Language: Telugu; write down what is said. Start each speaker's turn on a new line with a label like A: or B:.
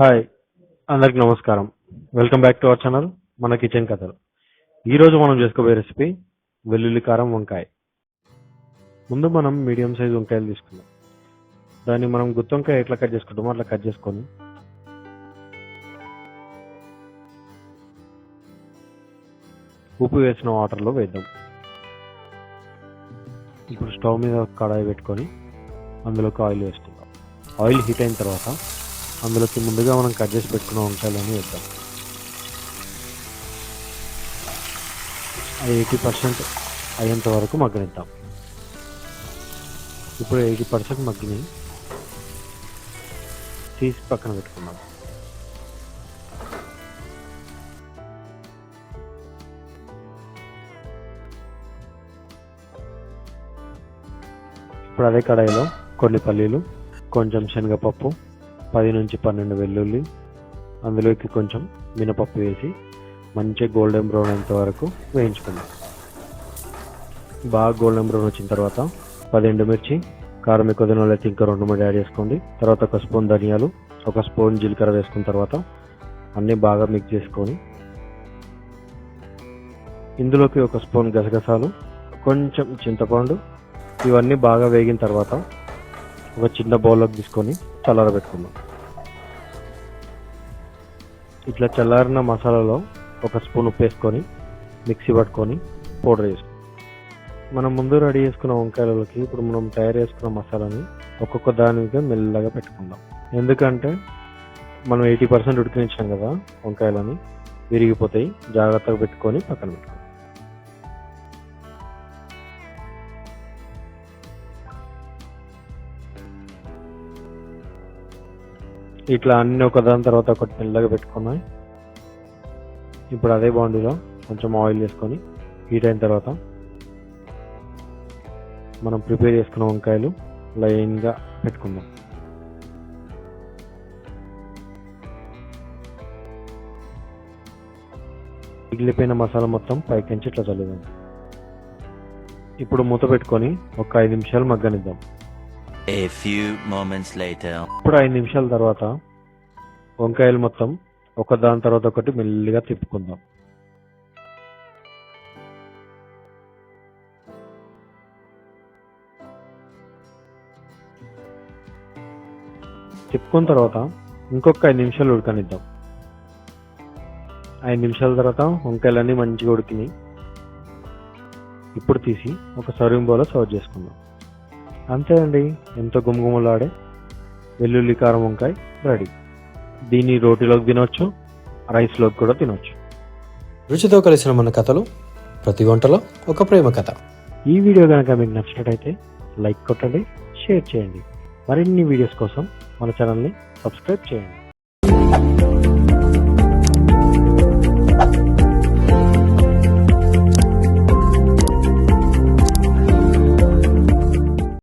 A: హాయ్, అందరికి నమస్కారం. Welcome back to our channel మన కిచెన్ కథలు. ఈరోజు మనం చేసుకోబోయే రెసిపీ వెల్లుల్లి కారం వంకాయ. ముందు మనం మీడియం సైజ్ వంకాయలు తీసుకుందాం. దాన్ని మనం గుత్తి వంకాయ ఎట్లా కట్ చేసుకుంటామో అట్లా కట్ చేసుకొని ఉప్పు వేసిన వాటర్లో వేద్దాం. ఇప్పుడు స్టవ్ మీద కడాయి పెట్టుకొని అందులోకి ఆయిల్ వేసుకుందాం. ఆయిల్ హీట్ అయిన తర్వాత అందులోకి ముందుగా మనం కట్ చేసి పెట్టుకున్న వంకాయలని వేద్దాం. అది 80% అయ్యేంత వరకు మగ్గనిద్దాం. ఇప్పుడు 80% మగ్గిని తీసి పక్కన పెట్టుకుందాం. ఇప్పుడు అదే కడాయిలో కొన్ని పల్లీలు, కొంచెం శనగపప్పు, 10 నుంచి 12 వెల్లుల్లి, అందులోకి కొంచెం మినపప్పు వేసి మంచిగా గోల్డెన్ బ్రౌన్ అయ్యేంత వరకు వేయించుకుందాం. బాగా గోల్డెన్ బ్రౌన్ వచ్చిన తర్వాత 10 ఎండుమిర్చి, కారం ఎక్కువ తినాలైతే ఇంకా 2 యాడ్ చేసుకోండి. తర్వాత 1 స్పూన్ ధనియాలు, 1 స్పూన్ జీలకర్ర వేసుకున్న తర్వాత అన్నీ బాగా మిక్స్ చేసుకొని ఇందులోకి 1 స్పూన్ గసగసాలు, కొంచెం చింతపండు, ఇవన్నీ బాగా వేగిన తర్వాత ఒక చిన్న బౌల్లోకి తీసుకొని చల్లారబెట్టుకుందాం. ఇట్లా చల్లారిన మసాలాలో 1 స్పూన్ ఉప్పు వేసుకొని మిక్సీ పట్టుకొని పౌడర్ వేసుకుందాం. మనం ముందు రెడీ చేసుకున్న వంకాయలకి ఇప్పుడు మనం తయారు చేసుకున్న మసాలాని ఒక్కొక్క దానిగా మెల్లగా పెట్టుకుందాం. ఎందుకంటే మనం 80% ఉడికించాం కదా, వంకాయలని విరిగిపోతాయి. జాగ్రత్తగా పెట్టుకొని పక్కన పెట్టుకుందాం. ఇట్లా అన్ని ఒకదాని తర్వాత ఒకటి మెల్లగా పెట్టుకున్నాయి. ఇప్పుడు అదే బాండీలో కొంచెం ఆయిల్ వేసుకొని హీట్ అయిన తర్వాత మనం ప్రిపేర్ చేసుకున్న వంకాయలు లైన్గా పెట్టుకుందాం. మిగిలిపోయిన మసాలా మొత్తం పైకించి ఇట్లా చల్లుదాం. ఇప్పుడు మూత పెట్టుకొని ఒక 5 నిమిషాలు మగ్గనిద్దాం.
B: A few moments later.
A: ఇప్పుడు 5 నిమిషాల తర్వాత వంకాయలు మొత్తం ఒక దాని తర్వాత ఒకటి మెల్లిగా తిప్పుకుందాం. తిప్పుకున్న తర్వాత ఇంకొక 5 నిమిషాలు ఉడకనిద్దాం. 5 నిమిషాల తర్వాత వంకాయలన్నీ మంచిగా ఉడికినాయి. ఇప్పుడు తీసి ఒక సర్వింగ్ బౌల్లో సర్వ్ చేసుకుందాం. అంతే అండి, ఎంతో గుమగుమలాడే వెల్లుల్లి కారం వంకాయ రెడీ. దీన్ని రోటీలోకి తినవచ్చు, రైస్లోకి కూడా తినవచ్చు.
C: రుచితో కలిసిన మన కథలు, ప్రతి వంటలో ఒక ప్రేమ కథ.
A: ఈ వీడియో కనుక మీకు నచ్చినట్టయితే లైక్ కొట్టండి, షేర్ చేయండి. మరిన్ని వీడియోస్ కోసం మన ఛానల్ని సబ్స్క్రైబ్ చేయండి.